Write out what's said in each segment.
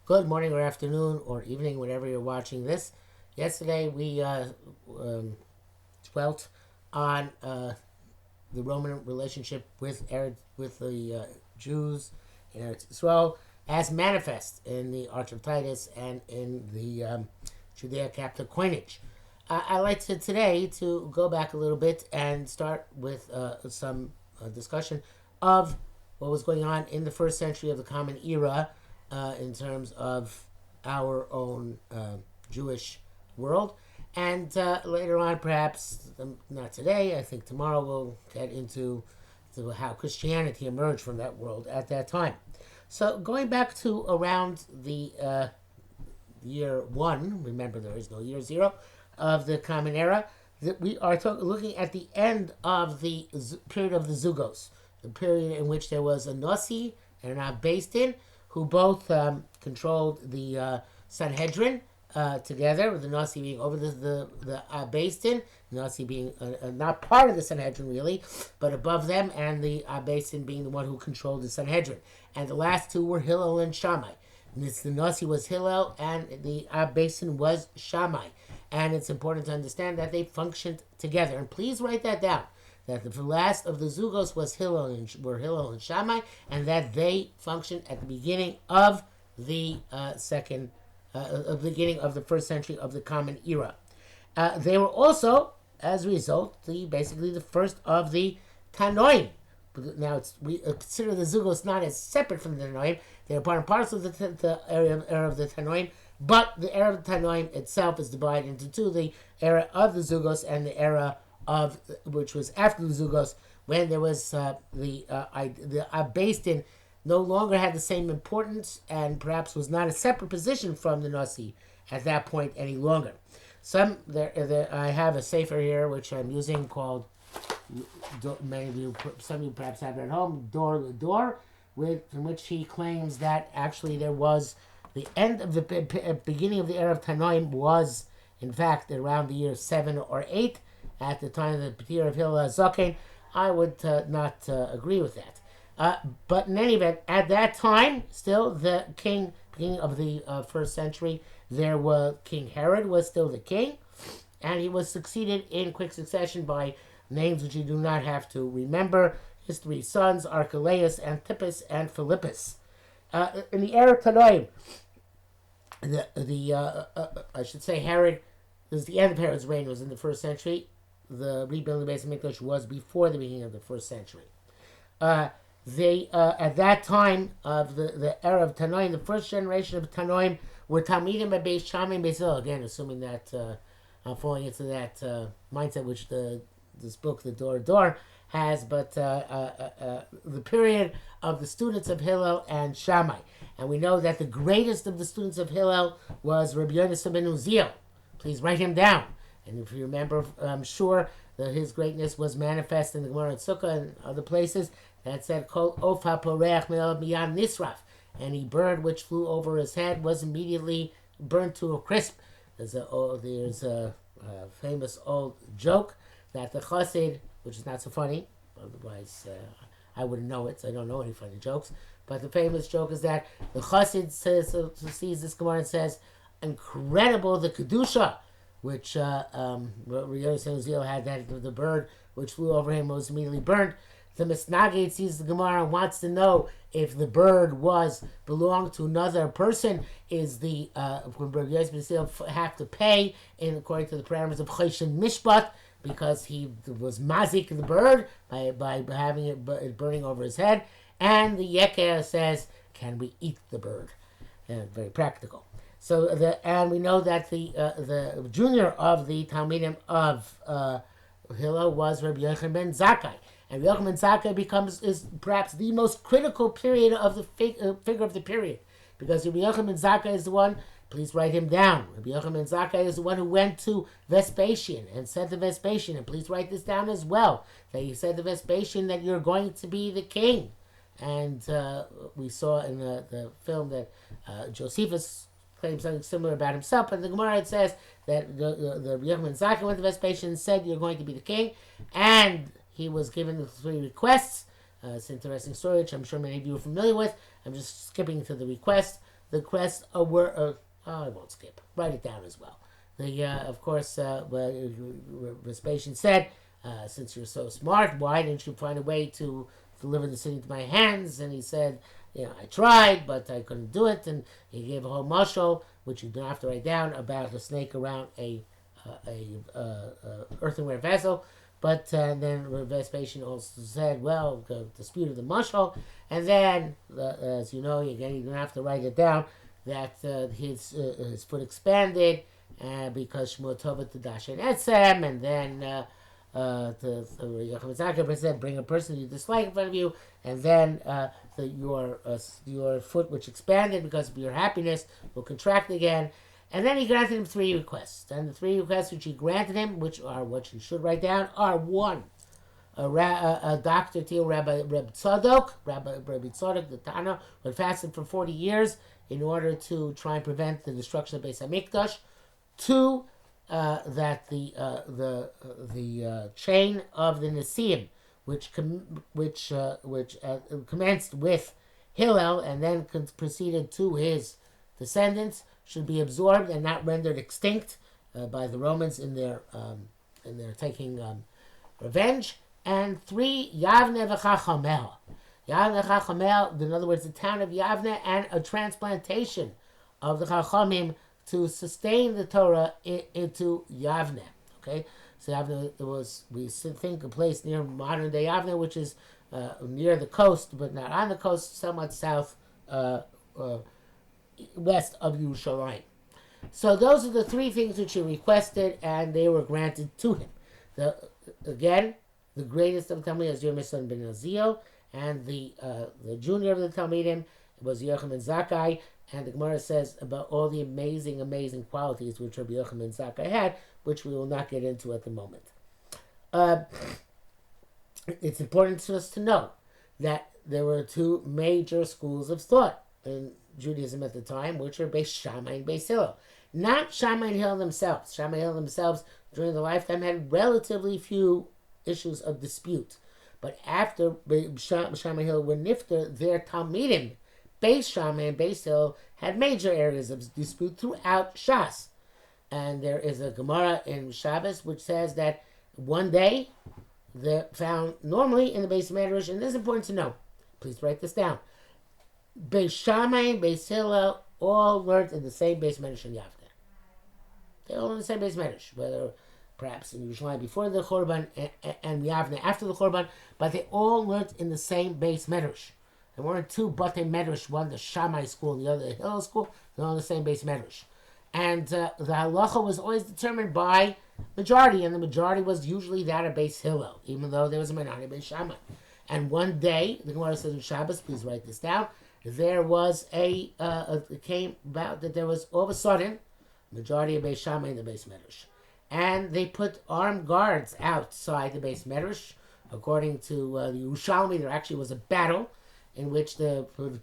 Good morning or afternoon or evening, whenever you're watching this. Yesterday we dwelt on the Roman relationship with the Jews in Eretz Israel as manifest in the Arch of Titus and in the Judea capital coinage. I'd like today to go back a little bit and start with some discussion of what was going on in the first century of the Common Era in terms of our own Jewish world. And later on, perhaps not today, I think tomorrow we'll get into how Christianity emerged from that world at that time. So going back to around the year 1, remember there is no year 0, of the Common Era, that we are looking at the end of the period of the Zugos, the period in which there was a Nasi and an Abbeis who both controlled the Sanhedrin together, with the Nasi being over the Abbeis, the Nasi being not part of the Sanhedrin really, but above them, and the Abbeis being the one who controlled the Sanhedrin. And the last two were Hillel and Shammai. The Nasi was Hillel and the Abbeis was Shammai. And it's important to understand that they functioned together. And please write that down, that the last of the Zugos was Hillel and Shammai, and that they functioned at the beginning of the beginning of the first century of the Common Era. They were also, as a result, basically the first of the Tanoim. Now we consider the Zugos not as separate from the Tanoim; they're part and parcel of the era of the Tanoim. But the era of the Tanoim itself is divided into two: the era of the Zugos and the era of which was after the Zugos, when there was the Abbeis no longer had the same importance and perhaps was not a separate position from the Nasi at that point any longer. I have a sefer here which I'm using called, some of you perhaps have it at home, Door, in which he claims that actually there was the end of the beginning of the era of Tanoim was in fact around the year 7 or 8 at the time of the Petir of Hillel Zakkai. I would not agree with that. But in any event, at that time, still the beginning of the first century, there was King Herod was still the king, and he was succeeded in quick succession by names which you do not have to remember. His 3 sons, Archelaus, Antipas, and Philippus. In the era of Tanoim, I should say Herod, this is the end of Herod's reign, was in the first century. The rebuilding of the Beis Hamikdash was before the beginning of the first century. They at that time of the era of Tanoim, the first generation of Tanoim were Talmidim by Beis Shammai and Beis Hillel. Again, assuming that I'm falling into that mindset which this book, the Door has, but the period of the students of Hillel and Shammai. And we know that the greatest of the students of Hillel was Rabbi Yochanan ben Uziel. Please write him down. And if you remember, I'm sure that his greatness was manifest in the Gemara and Sukkah and other places that said, Kol of haporeach miyan nisraf. Any bird which flew over his head was immediately burnt to a crisp. There's a famous old joke that the chassid, which is not so funny, otherwise I wouldn't know it, so I don't know any funny jokes, but the famous joke is that the chassid sees this Gemara and says, incredible the kedusha, which Uziel had, that the bird which flew over him was immediately burnt. The Misnagid sees the Gemara and wants to know if the bird belonged to another person. Is the Uziel have to pay according to the parameters of Choshen Mishpat, because he was mazik the bird by having it burning over his head? And the Yeker says, can we eat the bird? Very practical. So and we know that the junior of the Talmidim of Hillel was Rabbi Yochanan ben Zakkai, and Rabbi Yochanan ben Zakkai is perhaps the most critical period of the figure of the period, because Rabbi Yochanan ben Zakkai is the one. Please write him down. Rabbi Yochanan ben Zakkai is the one who went to Vespasian and said to Vespasian, and please write this down as well, that he said to Vespasian that you're going to be the king. And we saw in the film that Josephus claims something similar about himself, but in the Gemara it says that the Rabbi Yochanan ben Zakkai went to Vespasian and said, you're going to be the king, and he was given the 3 requests. It's an interesting story, which I'm sure many of you are familiar with. I'm just skipping to the request. the requests were. I won't skip. Write it down as well. Of course, Vespasian said, since you're so smart, why didn't you find a way to deliver the city into my hands? And he said, I tried, but I couldn't do it. And he gave a whole mashal, which you don't have to write down, about a snake around a earthenware vessel. But then Vespasian also said, well, the dispute of the mashal. And then, as you know, again, you don't have to write it down, that his foot expanded because Shmuel Tova to Dashen Etzem, and then the Zakkai said, bring a person you dislike in front of you, and then your foot, which expanded because of your happiness, will contract again. And then he granted him 3 requests. And the 3 requests which he granted him, which are what you should write down, are 1. A doctor to Rabbi Tzadok, Rabbi Tzadok, the Tana, would fasted for 40 years in order to try and prevent the destruction of Beis HaMikdash. 2, that the chain of the Nesiim, which commenced with Hillel and then proceeded to his descendants, should be absorbed and not rendered extinct by the Romans in their taking revenge. And 3, Yavne v'chachamel. Yavne v'chachamel, in other words, the town of Yavne, and a transplantation of the Chachamim to sustain the Torah into Yavne. Okay, so Yavne was, we think, a place near modern day Yavne, which is near the coast, but not on the coast, somewhat south west of Yerushalayim. So those are the 3 things which he requested, and they were granted to him. Again, the greatest of the Talmidim is Yermison ben Azio, and the junior of the Talmidim was Yochanan Zakkai. And the Gemara says about all the amazing, amazing qualities which Rabbi Yochanan Zakkai had, which we will not get into at the moment. It's important to us to know that there were 2 major schools of thought in Judaism at the time, which are Beis Shammai and Beis Hillel. Not Shammai and Hillel themselves. Shammai and Hillel themselves, during their lifetime, had relatively few issues of dispute. But after Shammai and Hillel were nifter, their Talmidim, Beis Shammai and Beis Hillel, had major areas of dispute throughout Shas. And there is a Gemara in Shabbos which says that one day they're found normally in the Beis Medrash, and this is important to know. Please write this down. Beis Shammai and Beis Hillel all learned in the same Beis Medrash in Yavne. They all in the same Beis Medrash, whether perhaps in Yerushalayim before the Churban and Yavne after the Churban, but they all learned in the same Beis Medrash. There weren't 2 Batei Medrash, one the Shammai school and the other the Hillel school. They're all in the same Beis Medrash. And the halacha was always determined by majority, and the majority was usually that of Beis Hillel, even though there was a minority of Beis Shammai. And one day, the Gemara says in Shabbos, please write this down, there was it came about that there was all of a sudden majority of Beis Shammai in the Beis Medrash, and they put armed guards outside the Beis Medrash. According to the Yerushalmi, there actually was a battle in which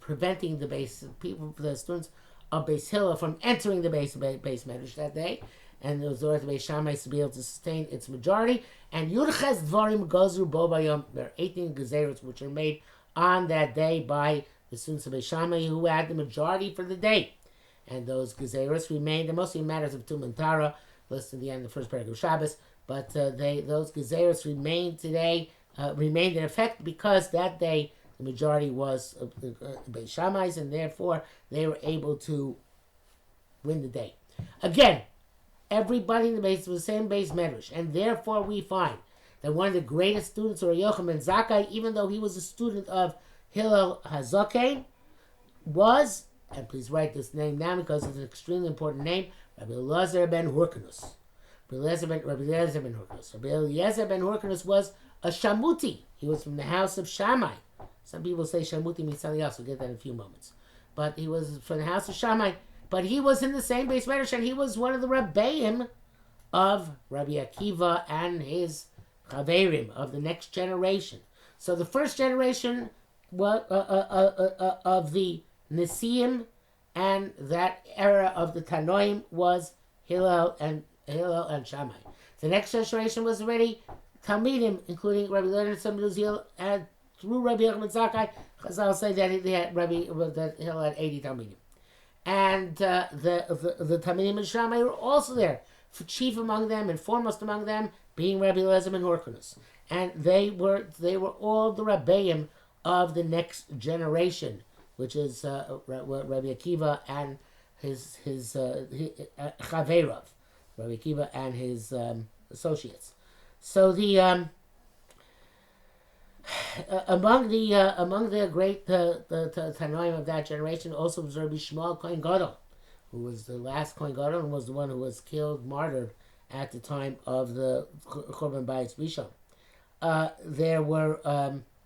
preventing the students of Beis Hillel from entering the Beis Medrash that day, and it was ordered the Beis Shammai to be able to sustain its majority. And Yurches Dvarim Gozru Bo Bayom, there are 18 gezerot which are made on that day by the students of Beis Shammai who had the majority for the day. And those gezerot remained, and mostly matters of Tum and Tara, listed at the end of the first paragraph of Shabbos, but those gezerot remained in effect because that day the majority was Beis Shammai's, and therefore they were able to win the day. Again, everybody in the base was the same Beis Medrash, and therefore we find that one of the greatest students, or Yochanan Zakkai, even though he was a student of Hillel HaZaken, was, and please write this name down because it's an extremely important name, Rabbi Eliezer ben Hurkenus. Rabbi Eliezer ben Hurkenus. Rabbi Eliezer ben Hurkenus was a Shamuti. He was from the house of Shammai. Some people say Shamuti means something else. We'll get that in a few moments. But he was from the house of Shammai. But he was in the same Beis Medrash, and he was one of the Rabbeim of Rabbi Akiva and his Chaverim of the next generation. So the first generation of the Nesiim and that era of the Tanoim was Hillel and Shammai. The next generation was already Talmidim, including Rabbi Eliezer and through Rabbi Yochanan Zakkai. Chazal say that Hillel had 80 Talmidim. and the Talmidim and Shammai were also there. Chief among them and foremost among them being Rabbi Eliezer and Hurkenus, and they were all the Rabbeim of the next generation, which is Rabbi Akiva and his Chaverov, Rabbi Akiva and his associates. So the among the great Tanoim of that generation also was Rabbi Shmuel Kohen Gadol, who was the last Kohen Gadol and was the one who was killed, martyred at the time of the Churban Bayis Rishon. There were,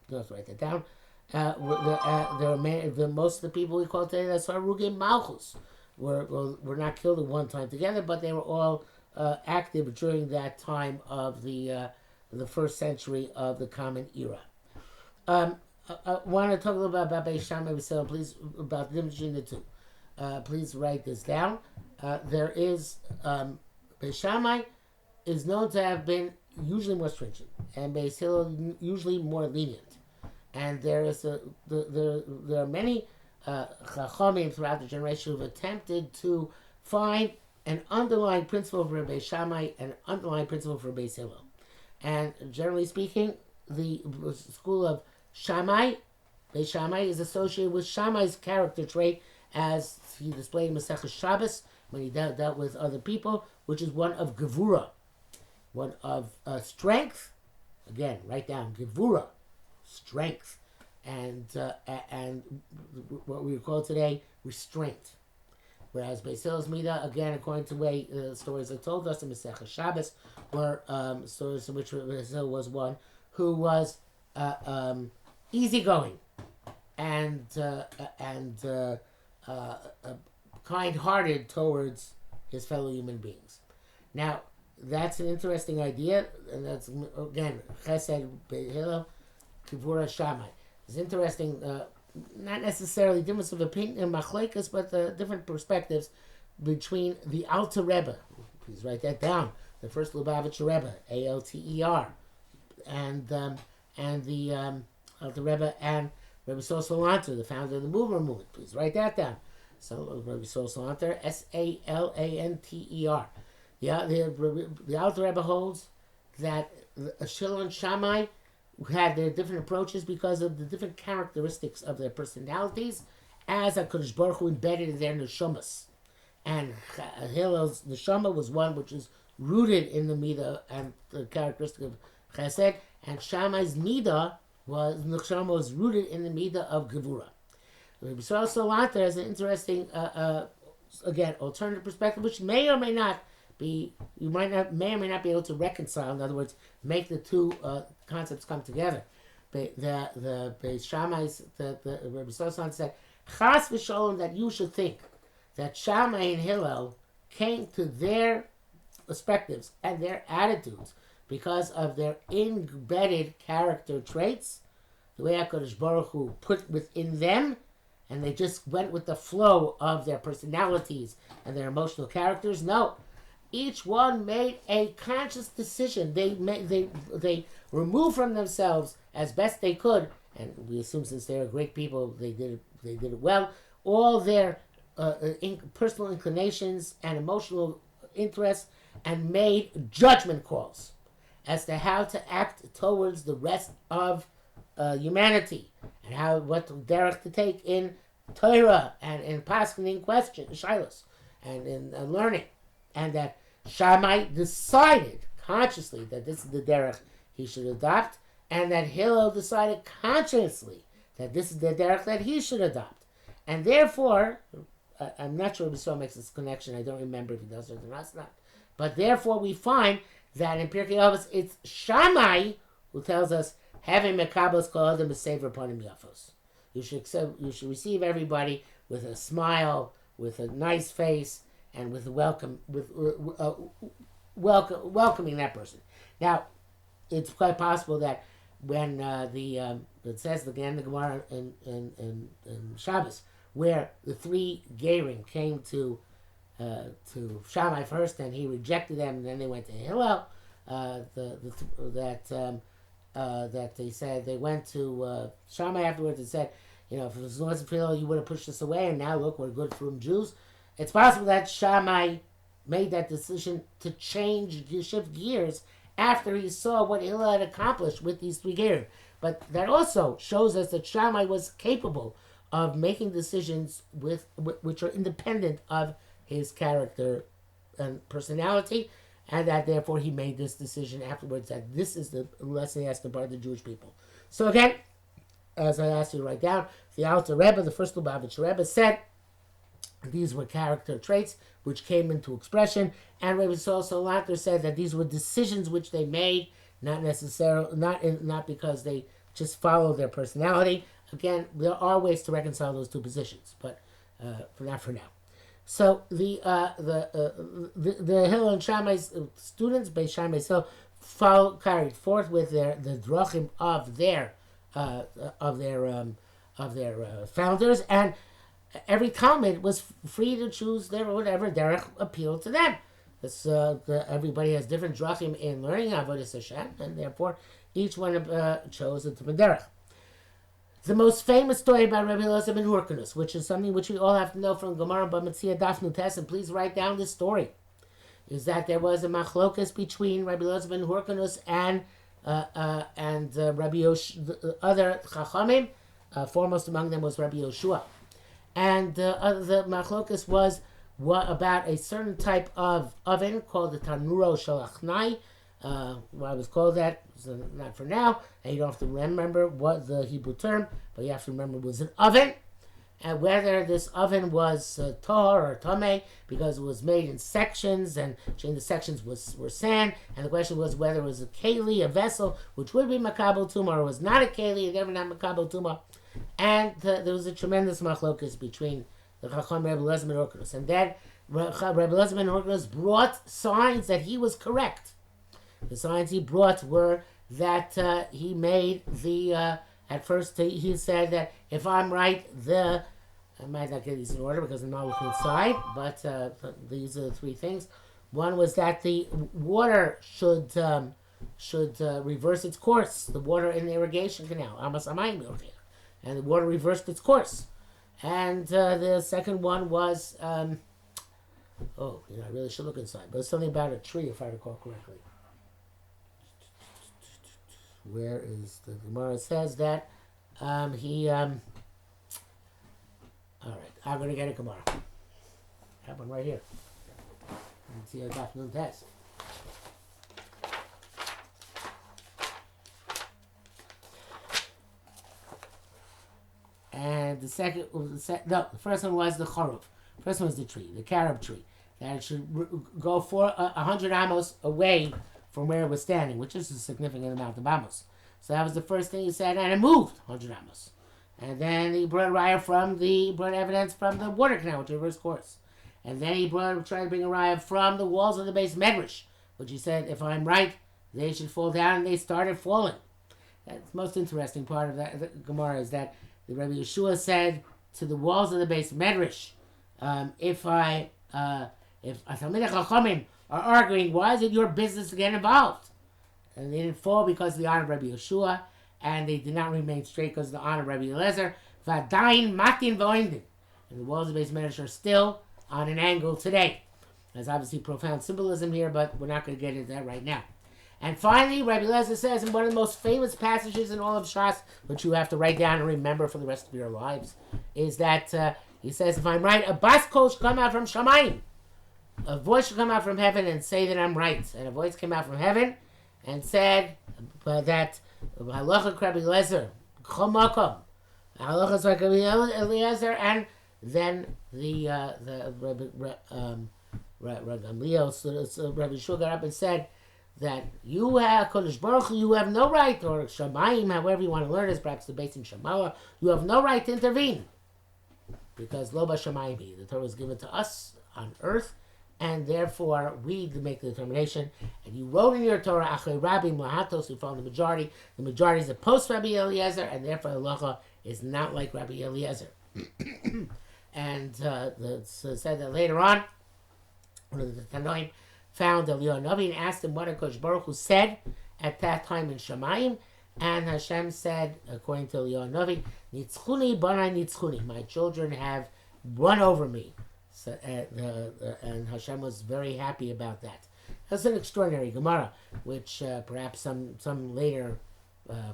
let's write that down. There were most of the people we call today that's Harugim Malchus were not killed at one time together, but they were all active during that time of the first century of the Common Era. I want to talk a little bit about Beis Shammai, please, about the difference between the two. Please write this down. There is Beis Shammai is known to have been usually more stringent, and Beis Hillel usually more lenient. And there are many Chachamim throughout the generation who have attempted to find an underlying principle for Beis Shammai and an underlying principle for Beis Hillel. And generally speaking, the school of Shammai, Beis Shammai, is associated with Shammai's character trait as he displayed in Masechus Shabbos when he dealt with other people, which is one of Gevura, one of strength. Again, write down Gevura, strength, and what we call today restraint. Whereas Beis Hillel's Midah, again, according to the way stories are told us in Masechus Shabbos, were stories in which Beis Hillel was one who was easygoing and kind-hearted towards his fellow human beings. Now, that's an interesting idea, and that's, again, Chesed, Beis Hillel, Kivura, Shammai. It's interesting, not necessarily difference of opinion in Machlekes, but different perspectives between the Alter Rebbe, please write that down, the first Lubavitcher Rebbe, Alter, and the Alter Rebbe and Rabbi Salanter, the founder of the Mover movement, please write that down. So Rabbi Salanter, Salanter. The Alter Rebbe holds that Hillel and Shammai had their different approaches because of the different characteristics of their personalities as HaKadosh Baruch Hu embedded in their neshamas. And Hillel's neshama was one which is rooted in the midah and the characteristic of chesed, and Shammai's midah neshama was rooted in the midah of gevura. Rabbi Salanter has an interesting, again, alternative perspective, which may or may not be, may or may not be able to reconcile. In other words, make the two concepts come together. The Shammai's, the Rabbi Salanter said, Chas v'sholom, that you should think that Shammai and Hillel came to their perspectives and their attitudes because of their embedded character traits, the way HaKadosh Baruch Hu put within them, and they just went with the flow of their personalities and their emotional characters. No, each one made a conscious decision. They removed from themselves as best they could, and we assume since they're great people, they did it well. All their personal inclinations and emotional interests, and made judgment calls as to how to act towards the rest of humanity, and what derech to take in Torah and in paskening questions, shilos, and in learning, and that Shammai decided consciously that this is the derech he should adopt, and that Hillel decided consciously that this is the derech that he should adopt, and therefore, I'm not sure if Yisrael makes this connection. I don't remember if he does or not. But therefore, we find that in Pirkei Avos, it's Shammai who tells us, "Having mekabos kol adam b'sever panim yafos." You should receive everybody with a smile, with a nice face, and with a welcoming that person. Now, it's quite possible that when it says again the Gemara in Shabbos, where the three Gerim came to Shammai first, and he rejected them, and then they went to Hillel. That they said they went to Shammai afterwards and said, if it wasn't for Hillel, you would have pushed us away, and now look, we're good from Jews. It's possible that Shammai made that decision to shift gears after he saw what Hillel had accomplished with these three gears. But that also shows us that Shammai was capable of making decisions which are independent of his character and personality, and that therefore he made this decision afterwards that this is the lesson he has to impart the Jewish people. So again, as I asked you to write down, the Alter Rebbe, the first Lubavitcher Rebbe, said these were character traits which came into expression, and Rabbi Solanter said that these were decisions which they made, not necessarily, not because they just followed their personality. Again, there are ways to reconcile those two positions, but not for now. So the Hillel and Shammai's students, Beis Shammai, carried forth with the drachim of their founders, and every Talmud was free to choose their whatever derech appealed to them. Everybody has different drachim in learning Avodas Hashem, and therefore each one chose a different derech. The most famous story about Rabbi Eliezer ben Hurkenus, which is something which we all have to know from Gemara B'Metzia Daf Nutes, and please write down this story, is that there was a machlokas between Rabbi Eliezer ben Hurkenus and Rabbi the other Chachamim. Foremost among them was Rabbi Yoshua. And the machlokas was about a certain type of oven called the Tanuro Shalachnai. Why it was called that, so not for now, and you don't have to remember what the Hebrew term, but you have to remember it was an oven, and whether this oven was tar or tame, because it was made in sections, and the sections were sand, and the question was whether it was a keli, a vessel, which would be makabel tuma, or it was not a keli, and never not makabel tuma, and there was a tremendous machlokas between the Chacham Rabbi Eliezer ben Hurkenus, and then Rabbi Eliezer ben Hurkenus brought signs that he was correct. The signs he brought were that he made at first he said that if I'm right, I might not get these in order because I'm not looking inside, but these are the three things. One was that the water should reverse its course, the water in the irrigation canal, and the water reversed its course. And the second one was, I really should look inside, but it's something about a tree, if I recall correctly. Where is the Gemara says that he all right, I'm gonna get a Gemara. I have one right here. Let's see a Daf test. And the first one was the Chorov. First one was the tree, the carob tree, that it should go 100 amos away from where it was standing, which is a significant amount of amos. So that was the first thing he said, and it moved 100 amos. And then he brought evidence from the water canal, which reversed course. And then he tried to bring a raya from the walls of the base medrash, which he said, if I'm right, they should fall down, and they started falling. That's the most interesting part of that the Gemara is that the Rabbi Yeshua said to the walls of the base medrash, if Talmidei Chachamim are arguing, why is it your business to get involved? And they didn't fall because of the honor of Rabbi Yeshua, and they did not remain straight because of the honor of Rabbi Eliezer. V'adayin matin v'oindin. And the walls of Beis Medrash are still on an angle today. There's obviously profound symbolism here, but we're not going to get into that right now. And finally, Rabbi Eliezer says in one of the most famous passages in all of Shas, which you have to write down and remember for the rest of your lives, is that he says, if I'm right, a bas kol should come out from Shamayim. A voice should come out from heaven and say that I'm right. And a voice came out from heaven and said that halacha Rabbi Eliezer, chol makom, halacha Rabbi Eliezer, and then the Rabbi Shua got up and said that you have Kodesh Baruch Hu, you have no right, or Shamayim, however you want to learn it, perhaps the base in Shemala, you have no right to intervene because lo b'Shamayim, the Torah was given to us on earth. And therefore, we make the determination. And you wrote in your Torah, Achrei Rabim Lahatos, you follow the majority. The majority is a post-Rabbi Eliezer, and therefore halacha is not like Rabbi Eliezer. And said that later on, one of the Tanoim found Eliyahu Navi and asked him what HaKadosh Baruch Hu said at that time in Shamayim. And Hashem said, according to Eliyahu Novi, Nitzchuni banai nitzchuni. My children have run over me. So, and Hashem was very happy about that. That's an extraordinary Gemara, which perhaps some later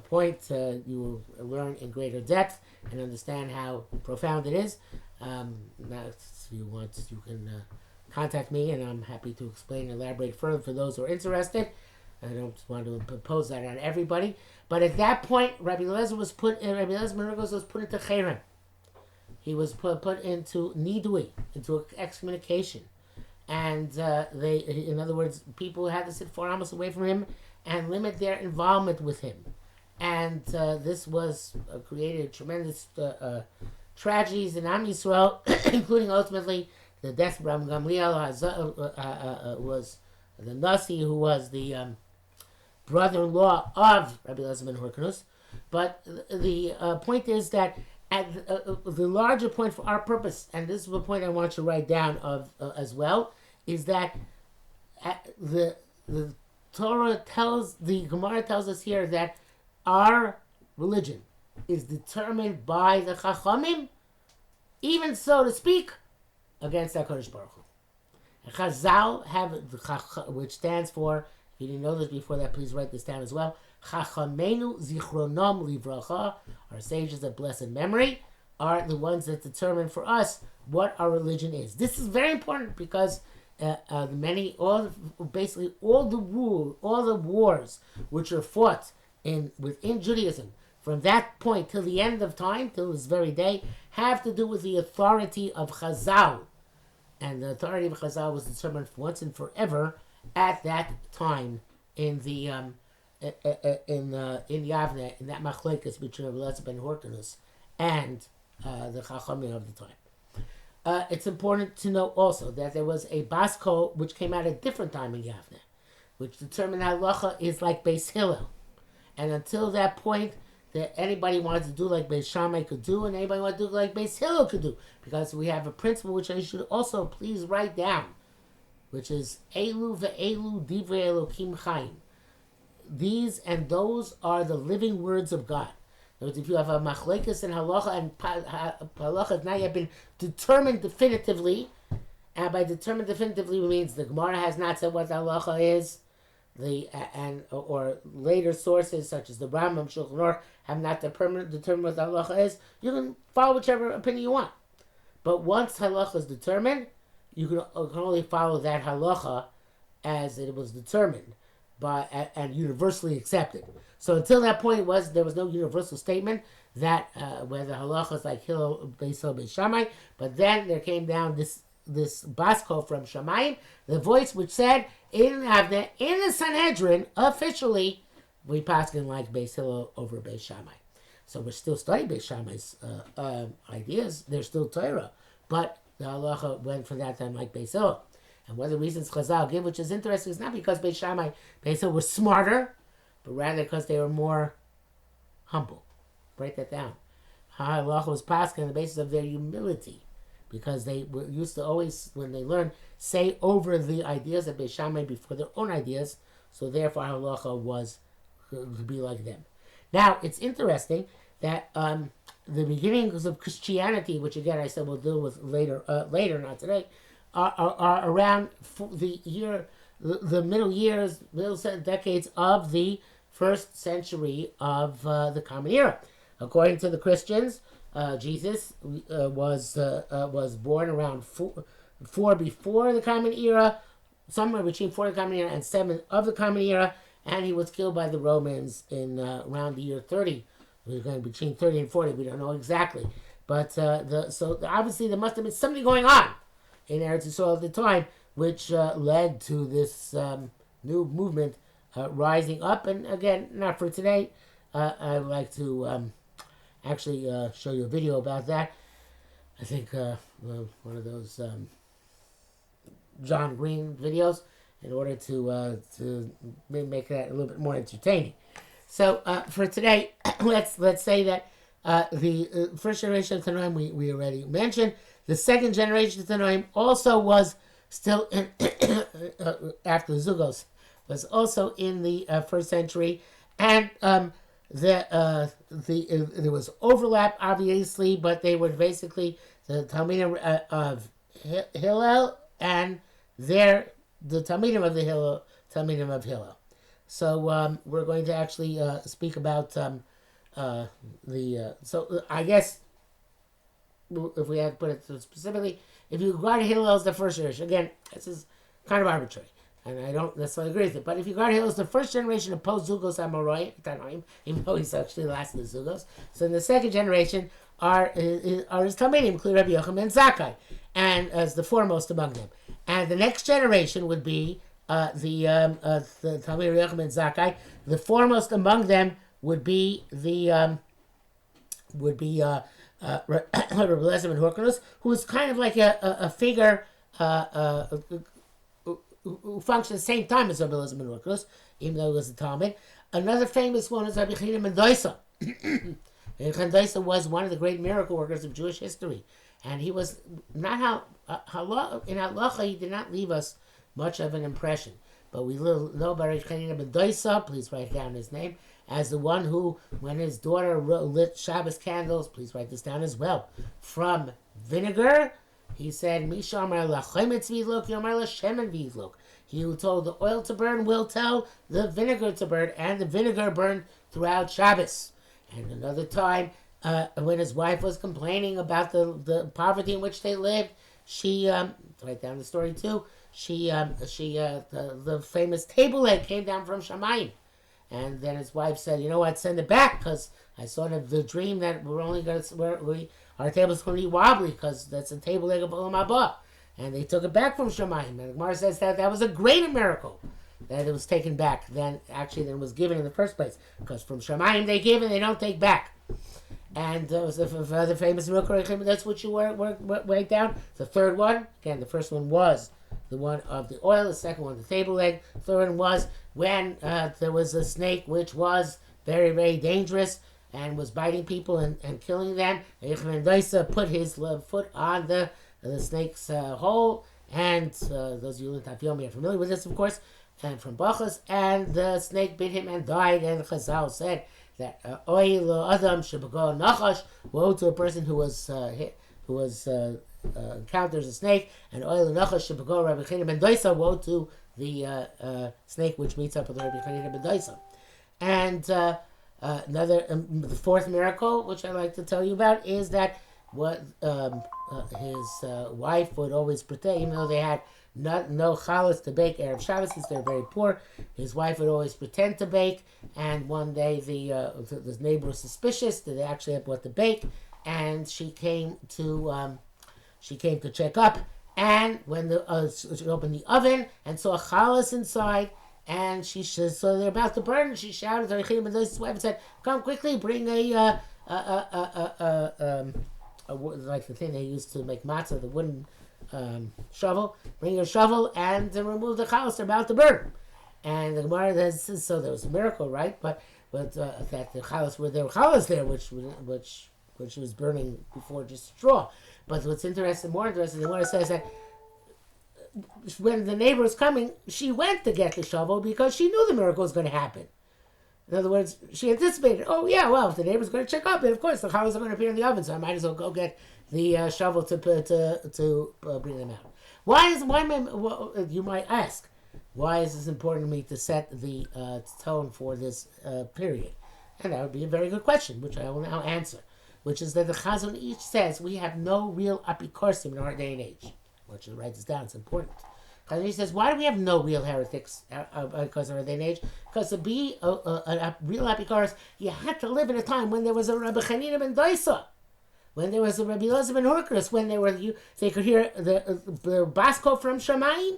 point you will learn in greater depth and understand how profound it is. If you want, you can contact me, and I'm happy to explain and elaborate further for those who are interested. I don't want to impose that on everybody. But at that point, Rabbi Eliezer was put in, Rabbi Eliezer was put into Cherem. He was put into Nidui, into excommunication. And in other words, people had to sit 4 amos away from him and limit their involvement with him. And this was created tremendous tragedies in Am Yisrael, including ultimately the death of Rabban Gamliel, was the Nasi, who was the brother-in-law of Rabbi Eliezer ben Hurkenus. But the point is that the larger point for our purpose, and this is the point I want you to write down as well, is that the Torah the Gemara tells us here that our religion is determined by the Chachamim, even so to speak, against HaKadosh Baruch Hu. Chazal have which stands for, if you didn't know this before that, please write this down as well. Chachamenu zichronom livracha, our sages of blessed memory, are the ones that determine for us what our religion is. This is very important because basically all the wars which are fought within Judaism from that point till the end of time, till this very day, have to do with the authority of Chazal. And the authority of Chazal was determined once and forever at that time in the in Yavne, in that machlekes between Rabbi Eliezer ben Hurkenus and the Chachamim of the time. It's important to know also that there was a Baskol which came out at a different time in Yavne, which determined halacha is like Beis Hillel. And until that point, that anybody wanted to do like Beis Shammai could do, and anybody wanted to do like Beis Hillel could do. Because we have a principle which I should also please write down, which is Elu ve'elu divrei Elokim Chaim. These and those are the living words of God. In other words, if you have a machlekes and halacha, and halacha has not yet been determined definitively, and by determined definitively means the Gemara has not said what the halacha is, or later sources such as the Rambam, Shulchan Aruch have not determined what the halacha is, you can follow whichever opinion you want. But once halacha is determined, you can only follow that halacha as it was determined and universally accepted. So until that point there was no universal statement that whether halacha is like Hillel, Beis Hillel, Beis Shammai. But then there came down this basko from Shammai, the voice which said in the Sanhedrin officially we paskin like Beis Hillel over Beis Shammai. So we're still studying Beis Shammai's ideas. They're still Torah, but the halacha went from that time like Beis Hillel. And one of the reasons Chazal give, which is interesting, is not because Beis Shammai, Beis Hillel were smarter, but rather because they were more humble. Write that down. Halacha was paskin on the basis of their humility, because they used to always, when they learned, say over the ideas of Beis Shammai before their own ideas. So therefore, halacha was to be like them. Now it's interesting that the beginnings of Christianity, which again I said we'll deal with later, not today, are around the middle decades of the first century of the Common Era. According to the Christians, Jesus was born around 4 before the Common Era, somewhere between 4 of the Common Era and 7 of the Common Era, and he was killed by the Romans in around the year 30. It was going between 30 and 40. We don't know exactly, but so obviously there must have been something going on in Eretz Yisrael at the time, which led to this new movement rising up. And again, not for today. I'd like to actually show you a video about that. I think one of those John Green videos, in order to make that a little bit more entertaining. So for today, let's say that the first generation of Tanoim we already mentioned. The second generation of Tanoim also was still in, after the Zugos, was also in the first century, and there was overlap, obviously, but they were basically the Talmidim of Hillel and the Talmidim of the Hillel, Talmidim of Hillel. So we're going to actually speak about so I guess if we have to put it specifically, if you regard Hillel as the first generation, again, this is kind of arbitrary, and I don't necessarily agree with it, but if you regard Hillel as the first generation of post-Zugos Amorai, even though he's actually the last of the Zugos, so in the second generation are his Talmidim, including Rabbi Yochanan and Zakkai, and as the foremost among them. And the next generation would be the Talmid Rabbi Yochanan and Zakkai. The foremost among them would be Rabbi Eliezer and Hurkenus, who is kind of like a figure who functioned at the same time as Rabbi Eliezer and Hurkenus, even though he was a Talmud. Another famous one is Rabbi Chanina and Dosa. Dosa was one of the great miracle workers of Jewish history, and he was not in halacha. He did not leave us much of an impression, but we know Rabbi Chanina and Dosa. Please write down his name as the one who, when his daughter lit Shabbos candles, please write this down as well, from vinegar, he said, Misha amar lachemetz v'yidlok, yomar lashemen v'yidlok. He who told the oil to burn will tell the vinegar to burn, and the vinegar burned throughout Shabbos. And another time, when his wife was complaining about the poverty in which they lived, she, write down the story too, the famous table leg came down from Shammai. And then his wife said, you know what, send it back, because I saw the dream that our table's going to be wobbly, because that's a table leg of Olam Haba. And they took it back from Shammai. And the Gemara says that was a greater miracle, that it was taken back than it was given in the first place. Because from Shammai they give and they don't take back. And there was the famous miracle, that's what you write down. The third one, again, the first one was the one of the oil, the second one, the table leg. The third one was when there was a snake which was very, very dangerous and was biting people and killing them. And Dosa put his foot on the snake's hole, and those of you in Tafiyom are familiar with this, of course, and from Bachas, and the snake bit him and died, and Chazal said that woe to a person who encounters a snake, and Rabbi Chanina ben Dosa, woe to the snake which meets up with Rabbi Chanina ben Dosa. And the fourth miracle, which I like to tell you about, is that what his wife would always pretend, even though they had no challahs to bake Erev Shabbos, since they're very poor, his wife would always pretend to bake, and one day the neighbor was suspicious that they actually had what to bake, and she came to check up, and when she opened the oven and saw a challahs inside, and so they're about to burn, and she shouted to Rabbi Eliezer, wife, and said, "Come quickly, bring like the thing they used to make matzah, the wooden shovel. Bring your shovel and remove the challahs. They're about to burn." And the Gemara says, so there was a miracle, right? But that the challahs there were challahs there, which was burning before just straw. But what's more interesting, the Gemara says that when the neighbor was coming, she went to get the shovel because she knew the miracle was going to happen. In other words, she anticipated, oh yeah, well, if the neighbor's going to check up, then of course the challahs are going to appear in the oven, so I might as well go get the shovel to bring them out. You might ask, why is this important to me to set the tone for this period? And that would be a very good question, which I will now answer, which is that the Chazon Ish says we have no real apikorsim in our day and age. I want you to write this down, it's important. Chazon Ish says, why do we have no real heretics because of our day and age? Because to be a real apikoros, you had to live in a time when there was a Rabbi Chanina ben Dosa, when there was a Rabbi Eliezer ben Hurkenus, when they could hear the basko from Shammai,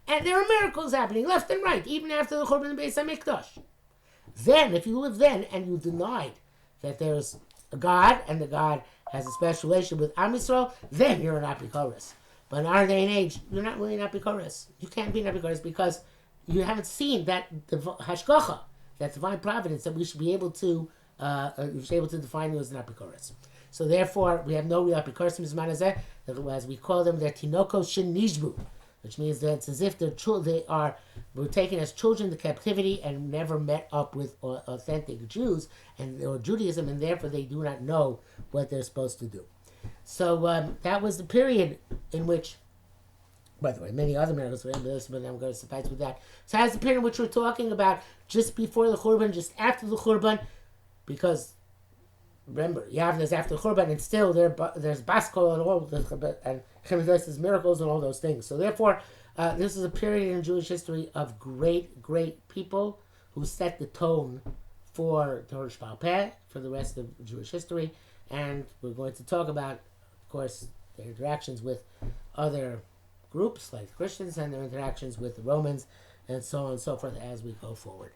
and there were miracles happening left and right, even after the Churban Beis HaMikdash. Then, if you live then and you denied that there's a God and the God has a special relationship with Am Yisrael, then you're an apikoros. But in our day and age, you're not really an apikoros. You can't be an apikoros because you haven't seen that hashgacha, that divine providence that we should be able to define you as an apikoros. So therefore, we have no real apikoros in Zman Hazeh, as we call them, they're tinokos shen nishbu. which means that it's as if were taken as children to captivity and never met up with authentic Jews or Judaism, and therefore they do not know what they're supposed to do. So that was the period in which, by the way, many other miracles were in this, but I'm going to suffice with that. So that's the period in which we're talking about just before the Churban, just after the Churban, because remember, Yavne is after the Churban, and still there's Baskol and all and Chemitos's miracles and all those things. So therefore, this is a period in Jewish history of great, great people who set the tone for Torah Sheba'al Peh, for the rest of Jewish history, and we're going to talk about, of course, their interactions with other groups like Christians and their interactions with the Romans, and so on and so forth as we go forward.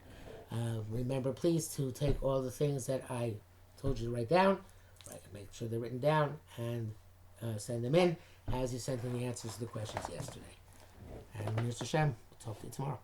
Remember, please, to take all the things that I told you to write down, make sure they're written down, and send them in as you sent in the answers to the questions yesterday. And Mr. Shem, talk to you tomorrow.